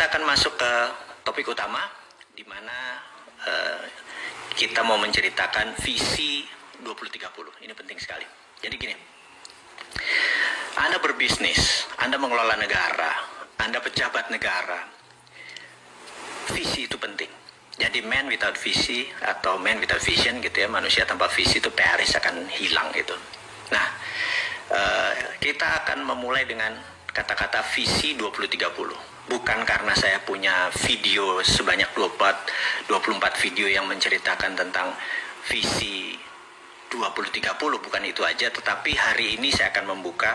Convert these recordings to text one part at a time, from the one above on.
kita akan masuk ke topik utama, di mana kita mau menceritakan visi 2030. Ini penting sekali. Jadi gini, Anda berbisnis, Anda mengelola negara, Anda pejabat negara, visi itu penting. Jadi man without visi atau man without vision gitu ya, manusia tanpa visi itu Paris akan hilang gitu. Nah, kita akan memulai dengan kata-kata visi 2030. Bukan karena saya punya video sebanyak 24 video yang menceritakan tentang visi 2030, bukan itu aja, tetapi hari ini saya akan membuka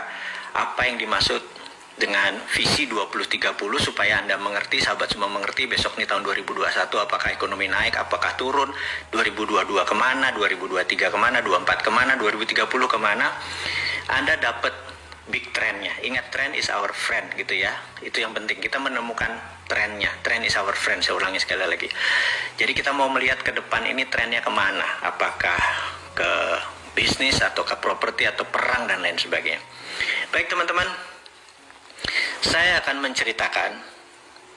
apa yang dimaksud dengan visi 2030 supaya Anda mengerti, sahabat semua mengerti, besok nih tahun 2021 apakah ekonomi naik, apakah turun, 2022 kemana, 2023 kemana, 2024 kemana, 2030 kemana, Anda dapat big trendnya. Ingat, trend is our friend gitu ya. Itu yang penting, kita menemukan trendnya. Trend is our friend, saya ulangi sekali lagi. Jadi kita mau melihat ke depan ini trendnya kemana, apakah ke bisnis atau ke properti atau perang dan lain sebagainya. Baik teman-teman, saya akan menceritakan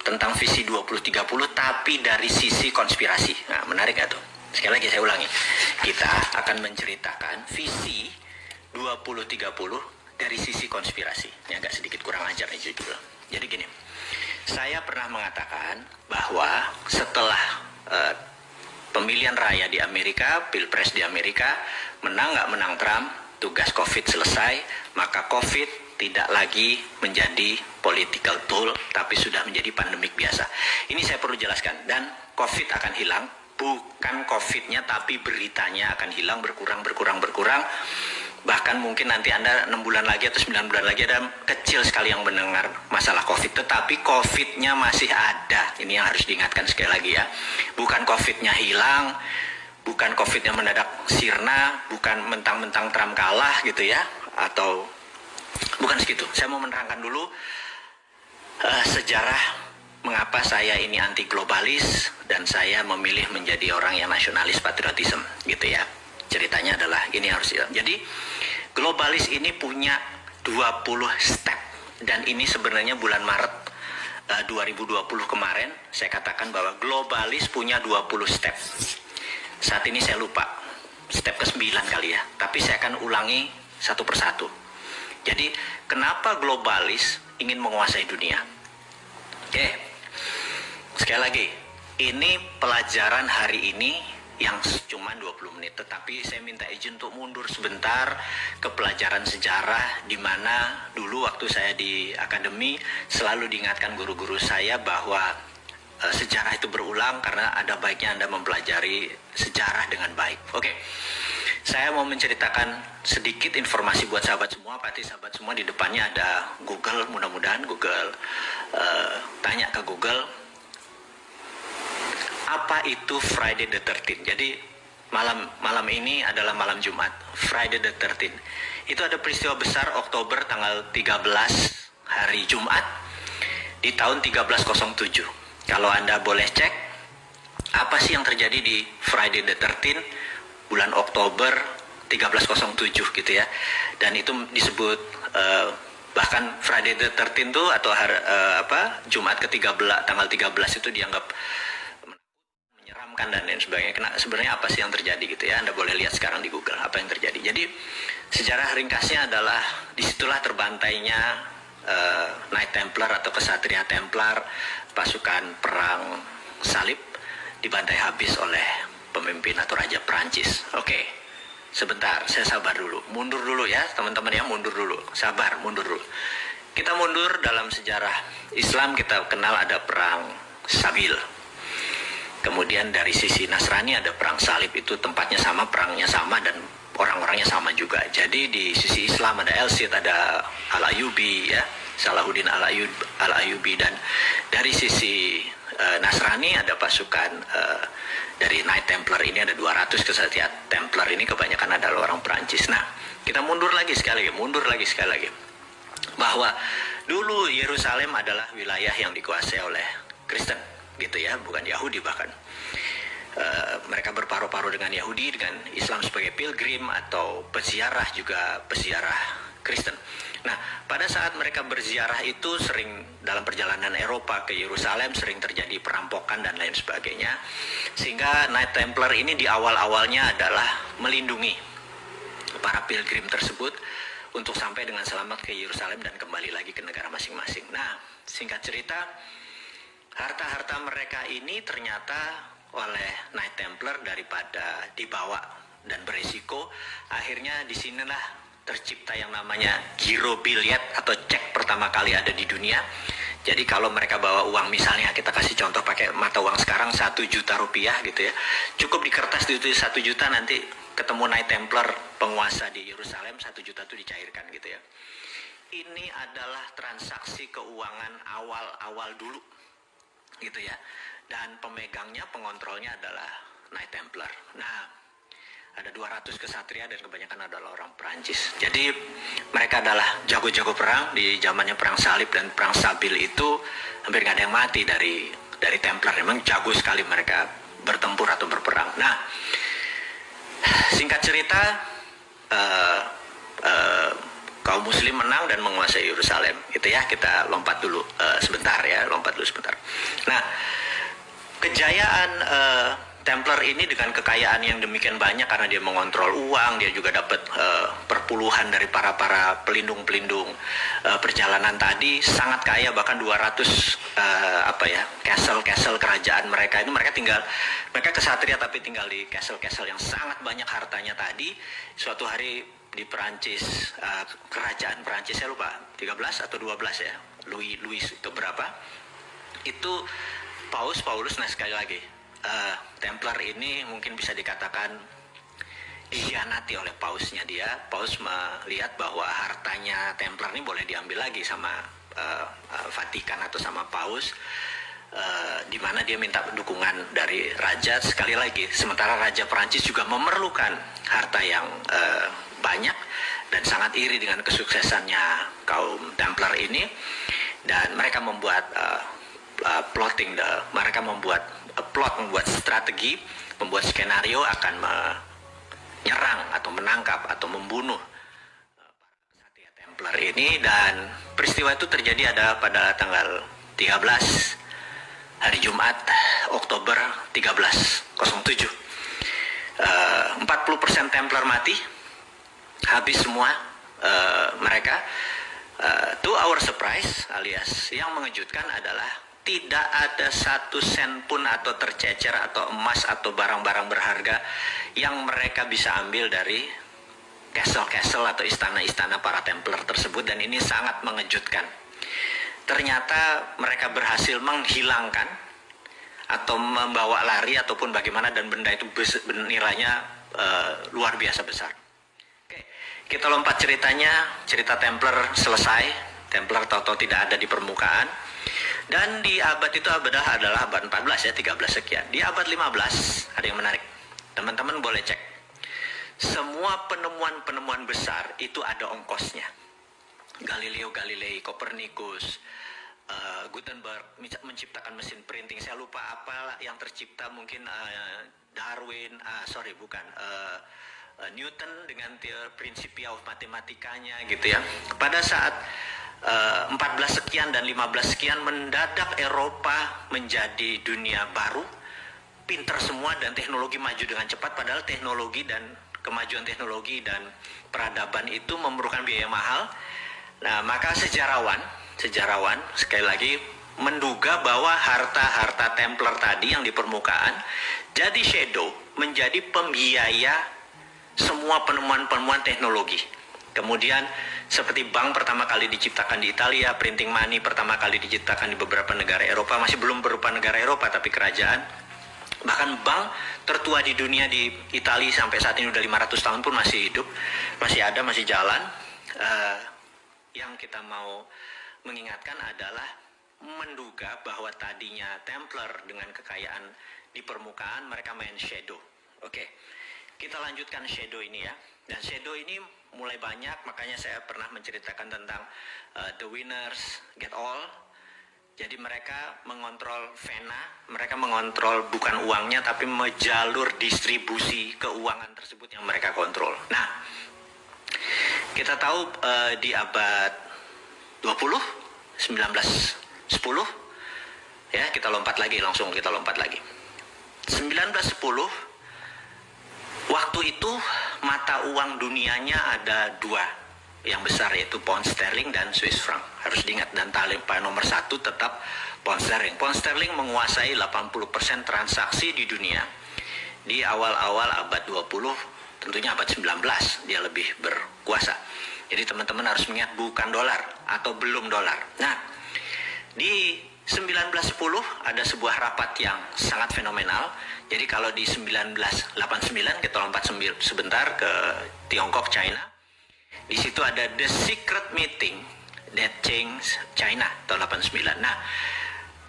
tentang visi 2030 tapi dari sisi konspirasi. Nah, menarik gak tuh? Sekali lagi saya ulangi, kita akan menceritakan visi 2030 dari sisi konspirasi. Ini agak sedikit kurang ajar nih jujur. Jadi gini, saya pernah mengatakan bahwa setelah pemilihan raya di Amerika, pilpres di Amerika, menang nggak menang Trump, tugas COVID selesai, maka COVID tidak lagi menjadi political tool, tapi sudah menjadi pandemik biasa. Ini saya perlu jelaskan, dan COVID akan hilang, bukan COVID-nya, tapi beritanya akan hilang, berkurang. Bahkan mungkin nanti Anda 6 bulan lagi atau 9 bulan lagi ada kecil sekali yang mendengar masalah COVID. Tetapi COVID-nya masih ada. Ini yang harus diingatkan sekali lagi ya. Bukan COVID-nya hilang, bukan COVID-nya mendadak sirna, bukan mentang-mentang Trump kalah gitu ya. Atau bukan segitu. Saya mau menerangkan dulu sejarah mengapa saya ini anti globalis dan saya memilih menjadi orang yang nasionalis patriotisme gitu ya. Ceritanya adalah ini harus ya. Jadi globalis ini punya 20 step, dan ini sebenarnya bulan Maret 2020 kemarin saya katakan bahwa globalis punya 20 step. Saat ini saya lupa step ke-9 kali ya, tapi saya akan ulangi satu persatu. Jadi kenapa globalis ingin menguasai dunia? Oke, sekali lagi, ini pelajaran hari ini yang cuma 20 menit, tetapi saya minta izin untuk mundur sebentar ke pelajaran sejarah, di mana dulu waktu saya di akademi selalu diingatkan guru-guru saya bahwa sejarah itu berulang, karena ada baiknya Anda mempelajari sejarah dengan baik. Oke, saya mau menceritakan sedikit informasi buat sahabat semua. Pasti sahabat semua di depannya ada Google, mudah-mudahan Google, tanya ke Google, apa itu Friday the 13th? Jadi malam ini adalah malam Jumat, Friday the 13th. Itu ada peristiwa besar Oktober tanggal 13 hari Jumat di tahun 1307. Kalau Anda boleh cek apa sih yang terjadi di Friday the 13th bulan Oktober 1307 gitu ya. Dan itu disebut bahkan Friday the 13th itu atau Jumat ke-13 tanggal 13 itu dianggap menyeramkan dan lain sebagainya. Sebenarnya apa sih yang terjadi gitu ya? Anda boleh lihat sekarang di Google apa yang terjadi. Jadi sejarah ringkasnya adalah disitulah terbantainya Knight Templar atau kesatria Templar, pasukan perang salib, dibantai habis oleh pemimpin atau raja Prancis. Oke, sebentar, saya sabar dulu, mundur dulu ya teman-teman ya, mundur dulu, sabar, mundur dulu. Kita mundur dalam sejarah Islam, kita kenal ada perang Sabil. Kemudian dari sisi Nasrani ada perang salib, itu tempatnya sama, perangnya sama, dan orang-orangnya sama juga. Jadi di sisi Islam ada El-Cid, ada Al-Ayyubi ya, Salahuddin Al-Ayyubi, dan dari sisi Nasrani ada pasukan dari Knight Templar ini, ada 200 kesatria Templar ini, kebanyakan adalah orang Perancis. Nah, kita mundur lagi sekali lagi, bahwa dulu Yerusalem adalah wilayah yang dikuasai oleh Kristen gitu ya, bukan Yahudi bahkan. Mereka berparu-paru dengan Yahudi, dengan Islam sebagai pilgrim atau peziarah, juga peziarah Kristen. Nah, pada saat mereka berziarah itu sering dalam perjalanan Eropa ke Yerusalem sering terjadi perampokan dan lain sebagainya. Sehingga Knight Templar ini di awal-awalnya adalah melindungi para pilgrim tersebut untuk sampai dengan selamat ke Yerusalem dan kembali lagi ke negara masing-masing. Nah, singkat cerita, harta-harta mereka ini ternyata oleh Knight Templar daripada dibawa dan berisiko, akhirnya disinilah tercipta yang namanya giro billiet atau cek pertama kali ada di dunia. Jadi kalau mereka bawa uang, misalnya kita kasih contoh pakai mata uang sekarang 1 juta rupiah gitu ya, cukup di kertas itu 1 juta, nanti ketemu Knight Templar penguasa di Yerusalem, 1 juta itu dicairkan gitu ya. Ini adalah transaksi keuangan awal-awal dulu gitu ya, dan pemegangnya, pengontrolnya adalah Knight Templar. Nah, ada 200 kesatria dan kebanyakan adalah orang Perancis. Jadi mereka adalah jago-jago perang di zamannya perang salib dan perang Sabil itu hampir nggak ada yang mati dari Templar. Memang jago sekali mereka bertempur atau berperang. Nah, singkat cerita, kaum Muslim menang dan menguasai Yerusalem. Itu ya, kita lompat dulu sebentar. Nah, kejayaan Templar ini dengan kekayaan yang demikian banyak karena dia mengontrol uang, dia juga dapat perpuluhan dari para pelindung-pelindung perjalanan tadi, sangat kaya, bahkan 200 castle kerajaan mereka itu mereka kesatria tapi tinggal di castle yang sangat banyak hartanya tadi. Suatu hari di Perancis, kerajaan Perancis saya lupa 13 atau 12 ya, Louis itu berapa, itu Paulus, nah sekali lagi Templar ini mungkin bisa dikatakan dikhianati oleh pausnya dia. Paus melihat bahwa hartanya Templar ini boleh diambil lagi sama Vatikan atau sama Paus, di mana dia minta dukungan dari raja sekali lagi. Sementara Raja Perancis juga memerlukan harta yang banyak dan sangat iri dengan kesuksesannya kaum Templar ini, dan mereka membuat mereka membuat strategi, membuat skenario akan menyerang atau menangkap atau membunuh Satya Templar ini. Dan peristiwa itu terjadi pada tanggal 13 hari Jumat Oktober 1307. 40% Templar mati, habis semua mereka. To our surprise, alias yang mengejutkan adalah tidak ada 1 sen pun atau tercecer atau emas atau barang-barang berharga yang mereka bisa ambil dari castle atau istana-istana para Templar tersebut. Dan ini sangat mengejutkan. Ternyata mereka berhasil menghilangkan atau membawa lari ataupun bagaimana, dan benda itu nilainya luar biasa besar. Oke, kita lompat cerita Templar selesai. Templar tahu-tahu tidak ada di permukaan. Dan di abad itu adalah abad 14 ya, 13 sekian. Di abad 15 ada yang menarik. Teman-teman boleh cek. Semua penemuan-penemuan besar itu ada ongkosnya. Galileo Galilei, Copernicus, Gutenberg menciptakan mesin printing. Saya lupa apa yang tercipta, mungkin Darwin, Newton dengan Principia of Mathematicanya gitu ya. Pada saat 14 sekian dan 15 sekian, mendadak Eropa menjadi dunia baru, pinter semua dan teknologi maju dengan cepat. Padahal teknologi dan kemajuan teknologi dan peradaban itu memerlukan biaya mahal. Nah, maka sejarawan sekali lagi menduga bahwa harta-harta Templar tadi yang di permukaan jadi shadow, menjadi pembiaya semua penemuan-penemuan teknologi. Kemudian seperti bank pertama kali diciptakan di Italia, printing money pertama kali diciptakan di beberapa negara Eropa, masih belum berupa negara Eropa tapi kerajaan. Bahkan bank tertua di dunia di Italia sampai saat ini udah 500 tahun pun masih hidup, masih ada, masih jalan. Yang kita mau mengingatkan adalah menduga bahwa tadinya Templar dengan kekayaan di permukaan, mereka main shadow. Oke, kita lanjutkan shadow ini ya. Dan shadow ini mulai banyak, makanya saya pernah menceritakan tentang the winners get all. Jadi mereka mengontrol vena, mereka mengontrol bukan uangnya tapi jalur distribusi keuangan tersebut yang mereka kontrol. Nah, kita tahu di abad 20, 1910, ya kita lompat lagi, 1910, waktu itu mata uang dunianya ada dua yang besar, yaitu pound sterling dan Swiss franc. Harus diingat, dan nomor satu tetap pound sterling. Pound sterling menguasai 80% transaksi di dunia. Di awal-awal abad 20, tentunya abad 19, dia lebih berkuasa. Jadi teman-teman harus mengingat, bukan dolar atau belum dolar. Nah, di 1910 ada sebuah rapat yang sangat fenomenal. Jadi kalau di 1989 kita lompat sebentar ke Tiongkok, China. Di situ ada The Secret Meeting That Changed China tahun 89. Nah,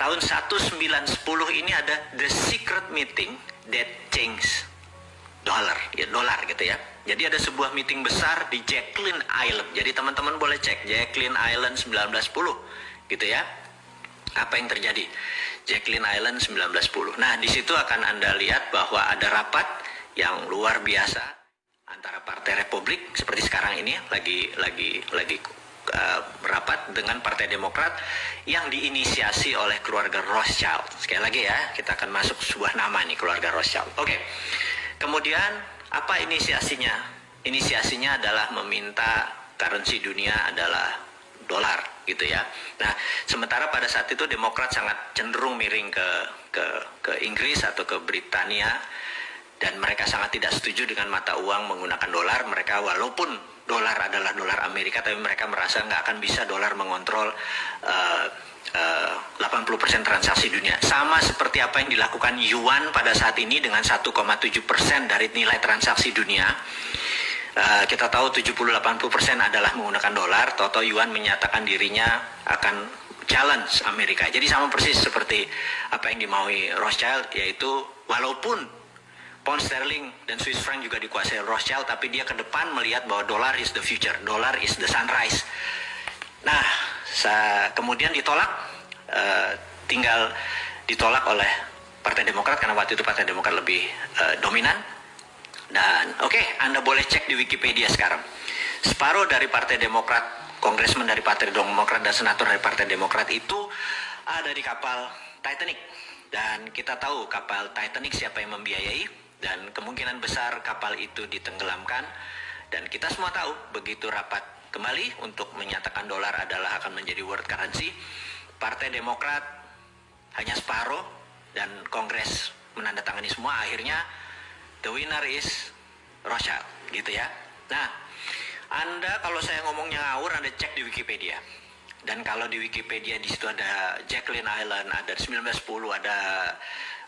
tahun 1910 ini ada The Secret Meeting That Changed Dollar, ya dolar gitu ya. Jadi ada sebuah meeting besar di Jacqueline Island. Jadi teman-teman boleh cek Jacqueline Island 1910 gitu ya. Apa yang terjadi? Jacqueline Island 1910. Nah, di situ akan Anda lihat bahwa ada rapat yang luar biasa antara Partai Republik seperti sekarang ini lagi rapat dengan Partai Demokrat yang diinisiasi oleh keluarga Rothschild. Sekali lagi ya, kita akan masuk sebuah nama nih, keluarga Rothschild. Oke. Kemudian apa inisiasinya? Inisiasinya adalah meminta currency dunia adalah dolar gitu ya. Nah, sementara pada saat itu Demokrat sangat cenderung miring ke Inggris atau ke Britania, dan mereka sangat tidak setuju dengan mata uang menggunakan dolar. Mereka walaupun dolar adalah dolar Amerika, tapi mereka merasa nggak akan bisa dolar mengontrol 80% transaksi dunia. Sama seperti apa yang dilakukan yuan pada saat ini dengan 1,7% dari nilai transaksi dunia. Kita tahu 70-80% adalah menggunakan dolar. Toto yuan menyatakan dirinya akan challenge Amerika. Jadi sama persis seperti apa yang dimaui Rothschild, yaitu walaupun pound sterling dan Swiss franc juga dikuasai Rothschild, tapi dia ke depan melihat bahwa dolar is the future, dolar is the sunrise. Nah, kemudian ditolak, tinggal ditolak oleh Partai Demokrat karena waktu itu Partai Demokrat lebih dominan. Dan oke, Anda boleh cek di Wikipedia sekarang. Separuh dari Partai Demokrat, kongresmen dari Partai Demokrat dan senator dari Partai Demokrat itu ada di kapal Titanic. Dan kita tahu kapal Titanic siapa yang membiayai, dan kemungkinan besar kapal itu ditenggelamkan. Dan kita semua tahu begitu rapat kembali untuk menyatakan dolar adalah akan menjadi world currency, Partai Demokrat hanya separuh dan Kongres menandatangani semua. Akhirnya the winner is Rothschild gitu ya. Nah, Anda kalau saya ngomongnya ngawur, Anda cek di Wikipedia. Dan kalau di Wikipedia di situ ada Jacqueline Island, ada 1910, ada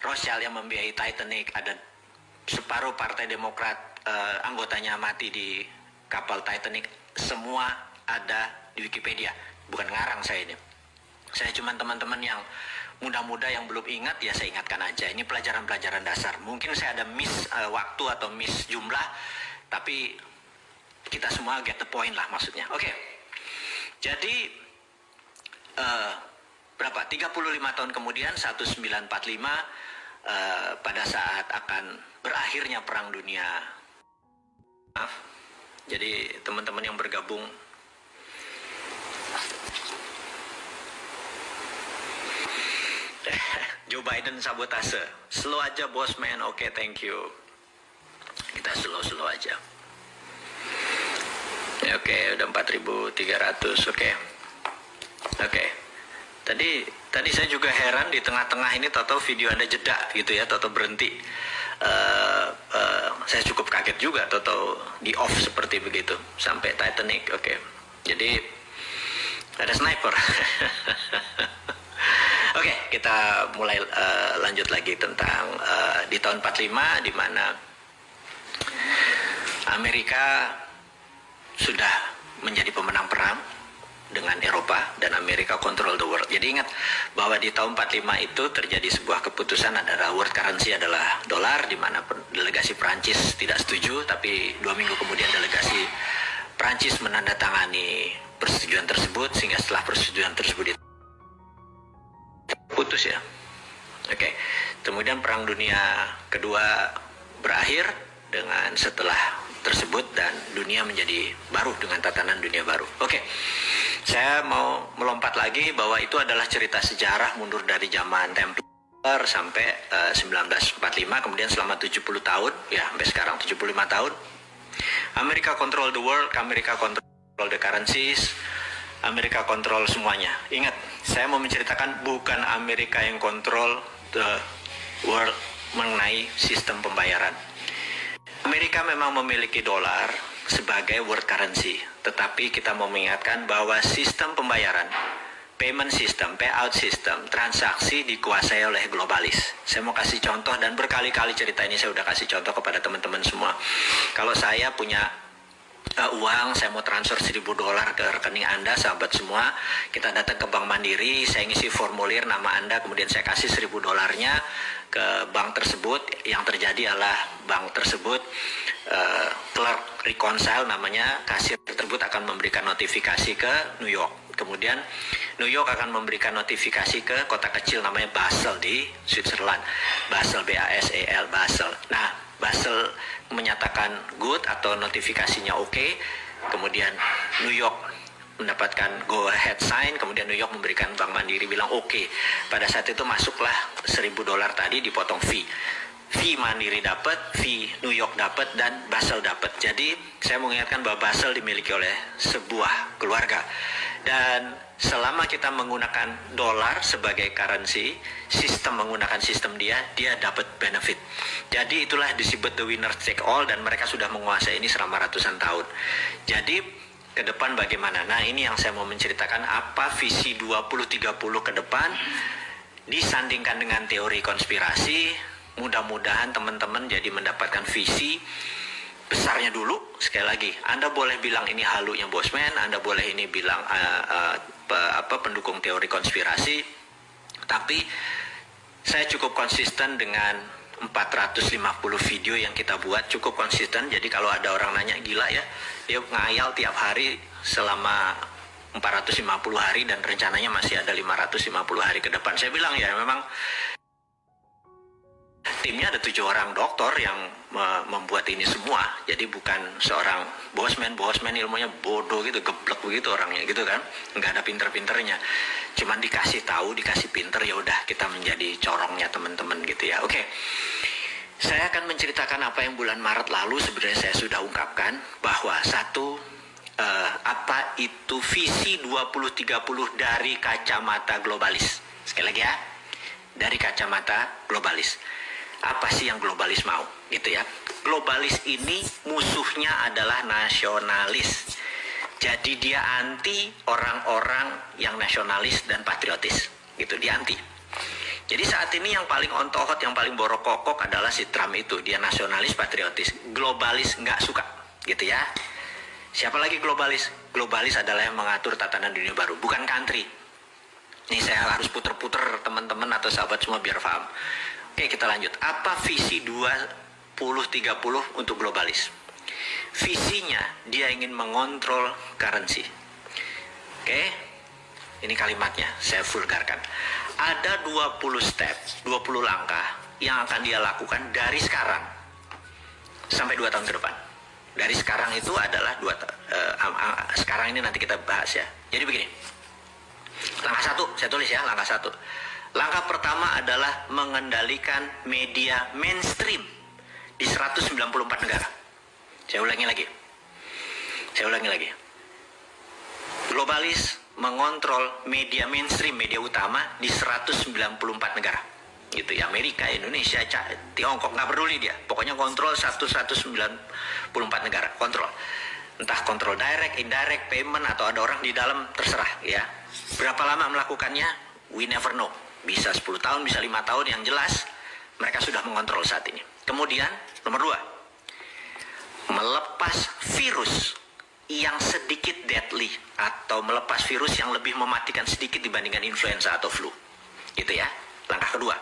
Rothschild yang membiayai Titanic, ada separuh Partai Demokrat anggotanya mati di kapal Titanic. Semua ada di Wikipedia. Bukan ngarang saya ini. Saya cuma teman-teman yang muda-muda yang belum ingat, ya saya ingatkan aja. Ini pelajaran-pelajaran dasar. Mungkin saya ada miss waktu atau miss jumlah, tapi kita semua get the point lah maksudnya. Oke. Jadi berapa? 35 tahun kemudian 1945 pada saat akan berakhirnya Perang Dunia. Maaf. Jadi teman-teman yang bergabung, Joe Biden sabotase. Slow aja bos man. Oke, thank you. Kita slow aja. Oke, udah 4.300. Oke. Tadi saya juga heran di tengah-tengah ini Toto video Anda jeda gitu ya, Toto berhenti. Saya cukup kaget juga Toto di off seperti begitu sampai Titanic. Oke. Jadi ada sniper. Oke, kita mulai lanjut lagi tentang di tahun 45 di mana Amerika sudah menjadi pemenang perang dengan Eropa dan Amerika control the world. Jadi ingat bahwa di tahun 45 itu terjadi sebuah keputusan adalah world currency adalah dolar, di mana delegasi Prancis tidak setuju, tapi 2 minggu kemudian delegasi Prancis menandatangani persetujuan tersebut, sehingga setelah persetujuan tersebut putus ya. Oke. Kemudian Perang Dunia Kedua berakhir dengan setelah tersebut dan dunia menjadi baru dengan tatanan dunia baru. Oke, saya mau melompat lagi bahwa itu adalah cerita sejarah mundur dari zaman Templar sampai 1945, kemudian selama 70 tahun, ya sampai sekarang 75 tahun, Amerika control the world, Amerika control the currencies, Amerika kontrol semuanya. Ingat, saya mau menceritakan bukan Amerika yang kontrol the world mengenai sistem pembayaran. Amerika memang memiliki dolar sebagai world currency, tetapi kita mau mengingatkan bahwa sistem pembayaran, payment system, payout system, transaksi dikuasai oleh globalis. Saya mau kasih contoh dan berkali-kali cerita ini saya udah kasih contoh kepada teman-teman semua. Kalau saya punya uang, saya mau transfer $1.000 ke rekening Anda, sahabat semua, kita datang ke Bank Mandiri, saya ngisi formulir nama Anda, kemudian saya kasih $1.000-nya ke bank tersebut. Yang terjadi adalah bank tersebut, clerk reconcile namanya, kasir tersebut akan memberikan notifikasi ke New York. Kemudian New York akan memberikan notifikasi ke kota kecil namanya Basel di Switzerland. Basel, B-A-S-E-L, Basel. Nah, Basel menyatakan good atau notifikasinya oke, kemudian New York mendapatkan go ahead sign, kemudian New York memberikan Bank Mandiri bilang oke. Pada saat itu masuklah $1.000 tadi, dipotong fee Mandiri dapat, fee New York dapat, dan Basel dapat. Jadi saya mengingatkan bahwa Basel dimiliki oleh sebuah keluarga, dan selama kita menggunakan dolar sebagai currency, sistem menggunakan sistem dia dapat benefit. Jadi itulah disebut the winner take all, dan mereka sudah menguasai ini selama ratusan tahun. Jadi ke depan bagaimana? Nah, ini yang saya mau menceritakan, apa visi 2030 ke depan disandingkan dengan teori konspirasi. Mudah-mudahan teman-teman jadi mendapatkan visi besarnya dulu. Sekali lagi, Anda boleh bilang ini halunya Bosman, Anda boleh ini bilang pendukung teori konspirasi, tapi saya cukup konsisten dengan 450 video yang kita buat, cukup konsisten. Jadi kalau ada orang nanya, gila ya, dia ngayal tiap hari selama 450 hari dan rencananya masih ada 550 hari ke depan. Saya bilang ya memang timnya ada 7 orang dokter yang membuat ini semua. Jadi bukan seorang bosman ilmunya bodoh gitu, geblek begitu orangnya gitu kan, nggak ada pinter-pinternya. Cuman dikasih tahu, dikasih pinter, ya udah kita menjadi corongnya teman-teman gitu ya. Oke. Saya akan menceritakan apa yang bulan Maret lalu sebenarnya saya sudah ungkapkan, bahwa apa itu visi 2030 dari kacamata globalis. Sekali lagi ya, dari kacamata globalis. Apa sih yang globalis mau gitu ya? Globalis ini musuhnya adalah nasionalis. Jadi dia anti orang-orang yang nasionalis dan patriotis gitu, dia anti. Jadi saat ini yang paling ontohot, yang paling borokokok adalah si Trump itu. Dia nasionalis, patriotis. Globalis nggak suka gitu ya. Siapa lagi globalis? Globalis adalah yang mengatur tatanan dunia baru, bukan country. Ini saya harus puter-puter teman-teman atau sahabat semua biar paham. Oke, kita lanjut. Apa visi 2030 untuk globalis? Visinya dia ingin mengontrol currency. Oke, ini kalimatnya saya vulgarkan. Ada 20 step, 20 langkah yang akan dia lakukan dari sekarang sampai 2 tahun ke depan. Dari sekarang itu adalah sekarang ini nanti kita bahas ya. Jadi begini. Langkah 1, saya tulis ya, langkah 1. Langkah pertama adalah mengendalikan media mainstream di 194 negara. Saya ulangi lagi. Globalis mengontrol media mainstream, media utama di 194 negara. Gitu ya, Amerika, Indonesia, Tiongkok, nggak peduli dia. Pokoknya kontrol 194 negara, kontrol. Entah kontrol direct, indirect, payment, atau ada orang di dalam, terserah ya. Berapa lama melakukannya? We never know. Bisa 10 tahun, bisa 5 tahun, yang jelas mereka sudah mengontrol saat ini. Kemudian, nomor 2, melepas virus yang sedikit deadly, atau melepas virus yang lebih mematikan sedikit dibandingkan influenza atau flu. Gitu ya, langkah kedua.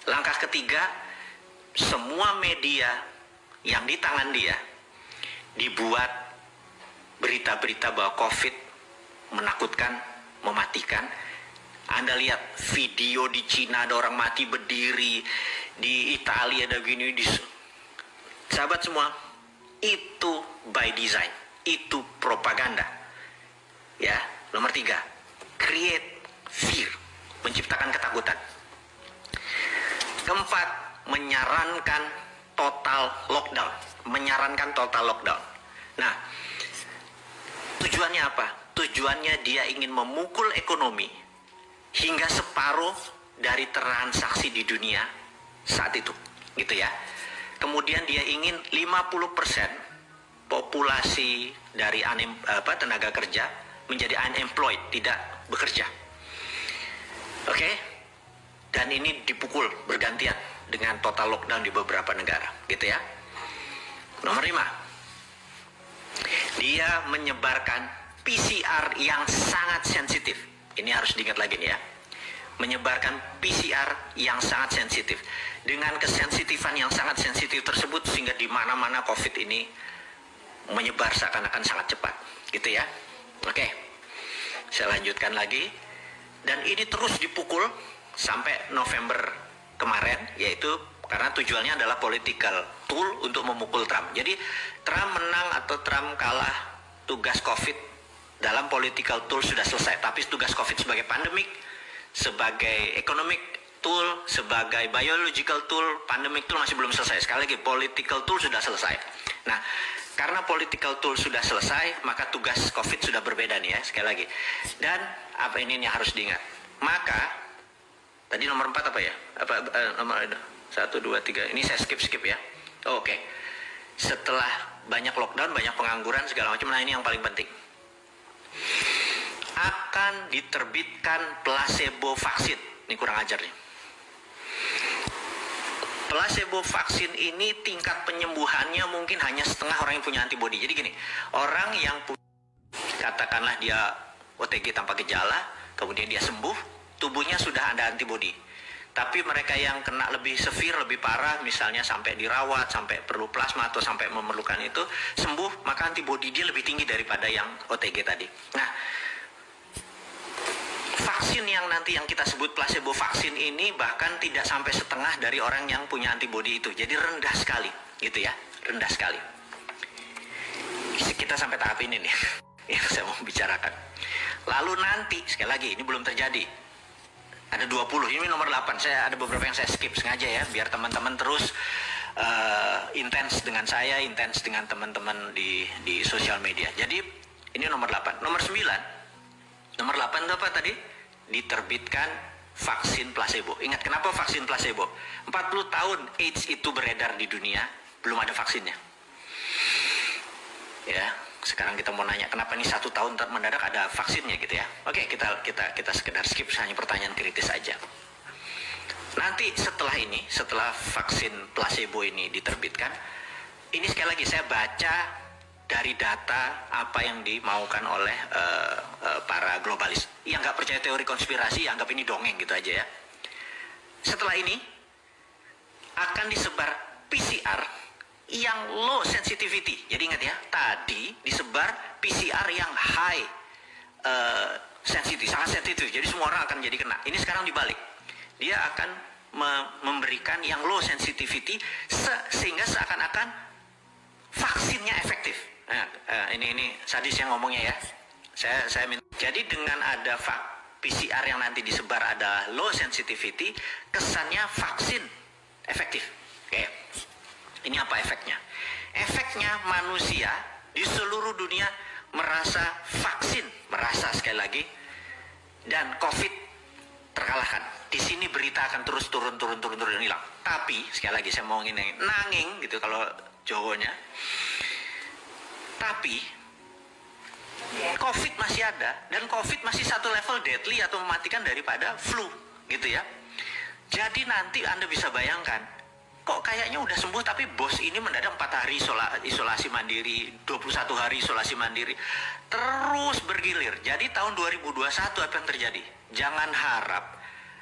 Langkah ketiga, semua media yang di tangan dia dibuat berita-berita bahwa COVID menakutkan, mematikan. Anda lihat video di Cina ada orang mati berdiri, di Italia ada gini, sahabat semua, itu by design. Itu propaganda. Ya, nomor 3, create fear, menciptakan ketakutan. Keempat, menyarankan total lockdown, Nah, tujuannya apa? Tujuannya dia ingin memukul ekonomi hingga separuh dari transaksi di dunia saat itu, gitu ya. Kemudian dia ingin 50% populasi dari tenaga kerja menjadi unemployed, tidak bekerja. Oke? Dan ini dipukul bergantian dengan total lockdown di beberapa negara, gitu ya. Nomor 5, dia menyebarkan PCR yang sangat sensitif. Ini harus diingat lagi nih ya. Menyebarkan PCR yang sangat sensitif. Dengan kesensitifan yang sangat sensitif tersebut, sehingga di mana-mana COVID ini menyebar seakan-akan sangat cepat, gitu ya. Oke, saya lanjutkan lagi. Dan ini terus dipukul sampai November kemarin, yaitu karena tujuannya adalah political tool untuk memukul Trump. Jadi Trump menang atau Trump kalah, tugas COVID dalam political tool sudah selesai. Tapi tugas COVID sebagai pandemic, sebagai economic tool, sebagai biological tool, pandemic tool masih belum selesai. Sekali lagi, political tool sudah selesai. Nah, karena political tool sudah selesai, maka tugas COVID sudah berbeda nih ya, sekali lagi. Dan apa ini yang harus diingat? Maka, tadi nomor 4 apa ya? Nomor 1, 2, 3, ini saya skip ya. Oke. Setelah banyak lockdown, banyak pengangguran, segala macam, nah ini yang paling penting. Akan diterbitkan placebo vaksin. Ini kurang ajar nih. Placebo vaksin ini tingkat penyembuhannya mungkin hanya setengah orang yang punya antibodi. Jadi gini, orang yang katakanlah dia OTG tanpa gejala, kemudian dia sembuh, tubuhnya sudah ada antibodi. Tapi mereka yang kena lebih severe, lebih parah, misalnya sampai dirawat, sampai perlu plasma atau sampai memerlukan itu, sembuh, maka antibodi dia lebih tinggi daripada yang OTG tadi. Nah, vaksin yang nanti yang kita sebut placebo vaksin ini bahkan tidak sampai setengah dari orang yang punya antibodi itu. Jadi rendah sekali, gitu ya, rendah sekali. Kita sampai tahap ini nih yang saya mau bicarakan. Lalu nanti, sekali lagi, ini belum terjadi. Ada 20, ini nomor 8. Saya ada beberapa yang saya skip sengaja ya, biar teman-teman terus intens dengan saya, intens dengan teman-teman di sosial media. Jadi ini nomor 8. Nomor 9. Nomor 8 itu apa tadi? Diterbitkan vaksin placebo. Ingat, kenapa vaksin placebo? 40 tahun AIDS itu beredar di dunia, belum ada vaksinnya. Ya, sekarang kita mau nanya, kenapa ini 1 tahun mendadak ada vaksinnya gitu ya? Oke, kita sekedar skip, hanya pertanyaan kritis aja. Nanti setelah ini, setelah vaksin placebo ini diterbitkan, ini sekali lagi saya baca dari data apa yang dimaukan oleh para globalis. Yang nggak percaya teori konspirasi, anggap ini dongeng gitu aja ya. Setelah ini akan disebar PCR yang low sensitivity. Jadi ingat ya, tadi disebar PCR yang high sensitif, sangat sensitif. Jadi semua orang akan jadi kena. Ini sekarang dibalik. Dia akan memberikan yang low sensitivity sehingga seakan-akan vaksinnya efektif. Nah, ini sadis yang ngomongnya ya. Saya minta. Jadi dengan ada PCR yang nanti disebar ada low sensitivity, kesannya vaksin efektif. Oke. Ini apa efeknya? Efeknya manusia di seluruh dunia merasa vaksin, merasa sekali lagi, dan COVID terkalahkan. Di sini berita akan terus turun hilang. Tapi sekali lagi saya mau nanging gitu kalau Jawanya. Tapi COVID masih ada, dan COVID masih satu level deadly atau mematikan daripada flu, gitu ya. Jadi nanti Anda bisa bayangkan, kok kayaknya udah sembuh tapi bos ini mendadak 4 hari isolasi mandiri, 21 hari isolasi mandiri, terus bergilir. Jadi tahun 2021 apa yang terjadi? Jangan harap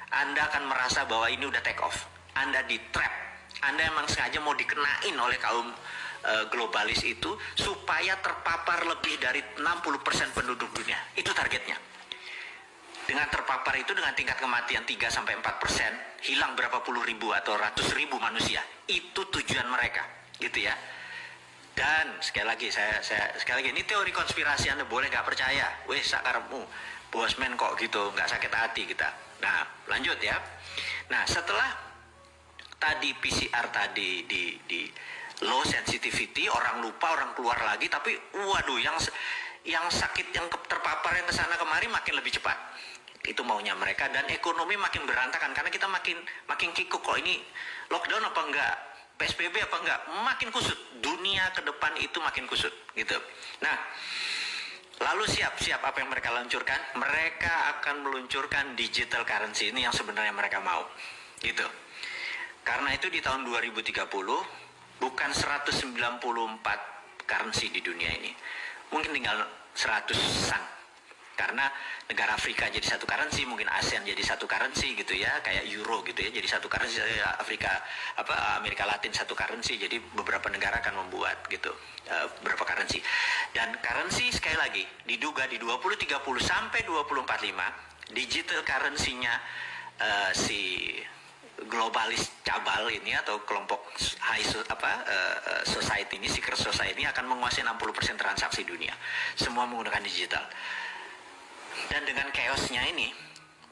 Anda akan merasa bahwa ini udah take off. Anda di trap. Anda emang sengaja mau dikenain oleh kaum globalis itu supaya terpapar lebih dari 60% penduduk dunia. Itu targetnya. Dengan terpapar itu dengan tingkat kematian 3-4%, hilang berapa puluh ribu atau ratus ribu manusia. Itu tujuan mereka, gitu ya. Dan sekali lagi sekali lagi ini teori konspirasi, Anda boleh nggak percaya. Weh sakarepmu, bosman kok gitu, nggak sakit hati kita. Nah lanjut ya. Nah setelah tadi PCR tadi di low sensitivity, orang lupa, orang keluar lagi, tapi waduh yang sakit, yang terpapar yang kesana kemari makin lebih cepat. Itu maunya mereka, dan ekonomi makin berantakan karena kita makin kikuk kok ini lockdown apa enggak, PSBB apa enggak, makin kusut. Dunia ke depan itu makin kusut gitu. Nah, lalu siap apa yang mereka luncurkan? Mereka akan meluncurkan digital currency ini yang sebenarnya mereka mau gitu. Karena itu di tahun 2030 bukan 194 currency di dunia ini, mungkin tinggal 100-an. Karena negara Afrika jadi satu currency, mungkin ASEAN jadi satu currency gitu ya, kayak euro gitu ya, jadi satu currency. Afrika Amerika Latin satu currency, jadi beberapa negara akan membuat gitu beberapa currency. Dan currency sekali lagi diduga di 2030 sampai 2045 digital currency-nya si globalis cabal ini atau kelompok society ini, secret society ini akan menguasai 60% transaksi dunia, semua menggunakan digital. Dan dengan chaosnya ini,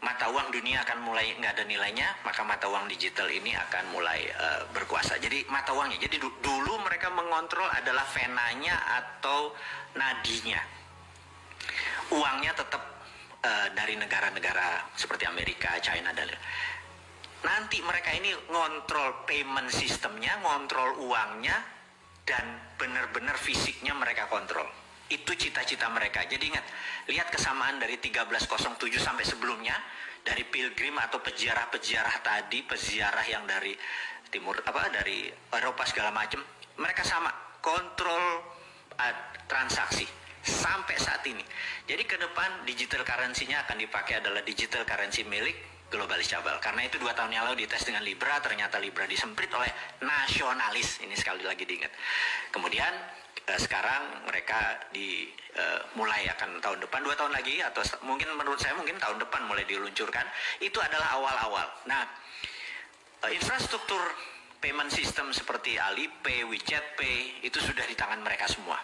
mata uang dunia akan mulai nggak ada nilainya, maka mata uang digital ini akan mulai berkuasa. Jadi mata uangnya, jadi dulu mereka mengontrol adalah venanya atau nadinya. Uangnya tetap dari negara-negara seperti Amerika, China, dan nanti mereka ini ngontrol payment sistemnya, ngontrol uangnya, dan benar-benar fisiknya mereka kontrol. Itu cita-cita mereka. Jadi ingat, lihat kesamaan dari 1307 sampai sebelumnya, dari pilgrim atau peziarah-peziarah tadi, peziarah yang dari timur dari Eropa segala macam, mereka sama kontrol transaksi sampai saat ini. Jadi ke depan digital currency-nya akan dipakai adalah digital currency milik globalis cabal. Karena itu 2 tahun yang lalu dites dengan Libra, ternyata Libra disemprit oleh nasionalis. Ini sekali lagi diingat. Kemudian sekarang mereka mulai akan tahun depan, 2 tahun lagi, atau mungkin menurut saya mungkin tahun depan mulai diluncurkan. Itu adalah awal-awal. Nah, infrastruktur payment system seperti Alipay, WeChat Pay itu sudah di tangan mereka semua.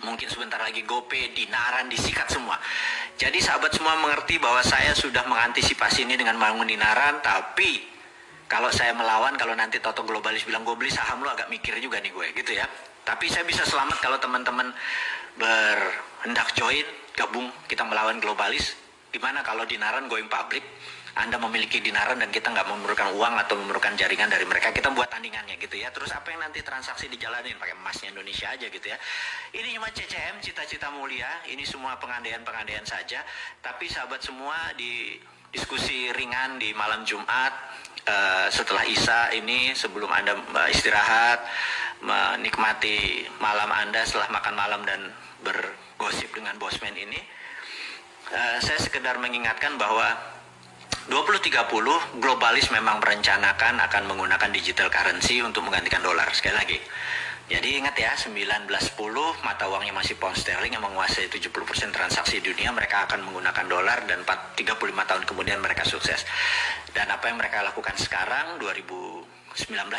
Mungkin sebentar lagi GoPay, Dinaran disikat semua. Jadi sahabat semua mengerti bahwa saya sudah mengantisipasi ini dengan bangun Dinaran, tapi kalau saya melawan, kalau nanti Toto globalis bilang gue beli saham lu, agak mikir juga nih gue gitu ya. Tapi saya bisa selamat kalau teman-teman berhendak join, gabung, kita melawan globalis. Gimana kalau Dinaran going public, Anda memiliki Dinaran dan kita nggak memerlukan uang atau memerlukan jaringan dari mereka, kita buat tandingannya gitu ya. Terus apa yang nanti transaksi dijalanin, pakai emasnya Indonesia aja gitu ya. Ini cuma CCM, cita-cita mulia, ini semua pengandaian-pengandaian saja. Tapi sahabat semua, di diskusi ringan di malam Jumat, setelah Isya ini, sebelum Anda istirahat, menikmati malam Anda setelah makan malam dan bergosip dengan bosman ini, saya sekedar mengingatkan bahwa 2030 globalis memang merencanakan akan menggunakan digital currency untuk menggantikan dolar. Sekali lagi, jadi ingat ya, 1910 mata uangnya masih pound sterling yang menguasai 70% transaksi dunia, mereka akan menggunakan dolar, dan 35 tahun kemudian mereka sukses. Dan apa yang mereka lakukan sekarang, 2019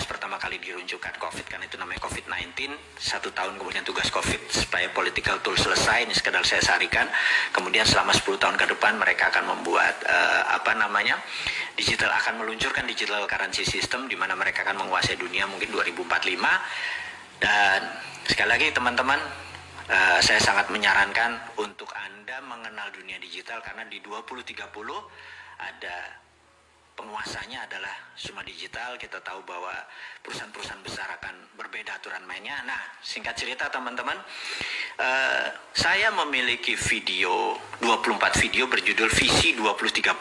pertama kali diluncurkan COVID, kan itu namanya COVID-19. 1 tahun kemudian tugas COVID supaya political tool selesai, ini sekedar saya sarikan. Kemudian selama 10 tahun ke depan mereka akan membuat digital, akan meluncurkan digital currency system di mana mereka akan menguasai dunia mungkin 2045. Dan sekali lagi teman-teman, saya sangat menyarankan untuk Anda mengenal dunia digital, karena di 2030 ada penguasanya adalah semua digital. Kita tahu bahwa perusahaan-perusahaan besar akan berbeda aturan mainnya. Nah, singkat cerita teman-teman, saya memiliki video, 24 video berjudul Visi 2030.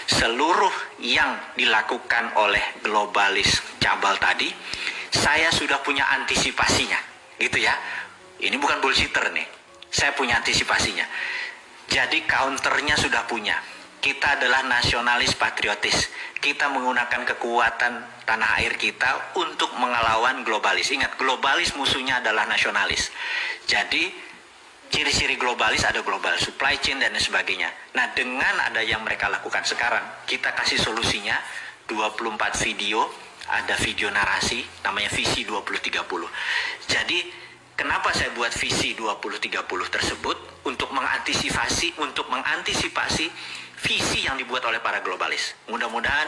Seluruh yang dilakukan oleh globalis cabal tadi, saya sudah punya antisipasinya, gitu ya. Ini bukan bullshitter nih, saya punya antisipasinya. Jadi counternya sudah punya. Kita adalah nasionalis patriotis. Kita menggunakan kekuatan tanah air kita untuk mengelawan globalis. Ingat, globalis musuhnya adalah nasionalis. Jadi ciri-ciri globalis ada global supply chain dan sebagainya. Nah, dengan ada yang mereka lakukan sekarang, kita kasih solusinya 24 video. ada video narasi namanya Visi 2030. Jadi kenapa saya buat Visi 2030 tersebut? Untuk mengantisipasi visi yang dibuat oleh para globalis. Mudah-mudahan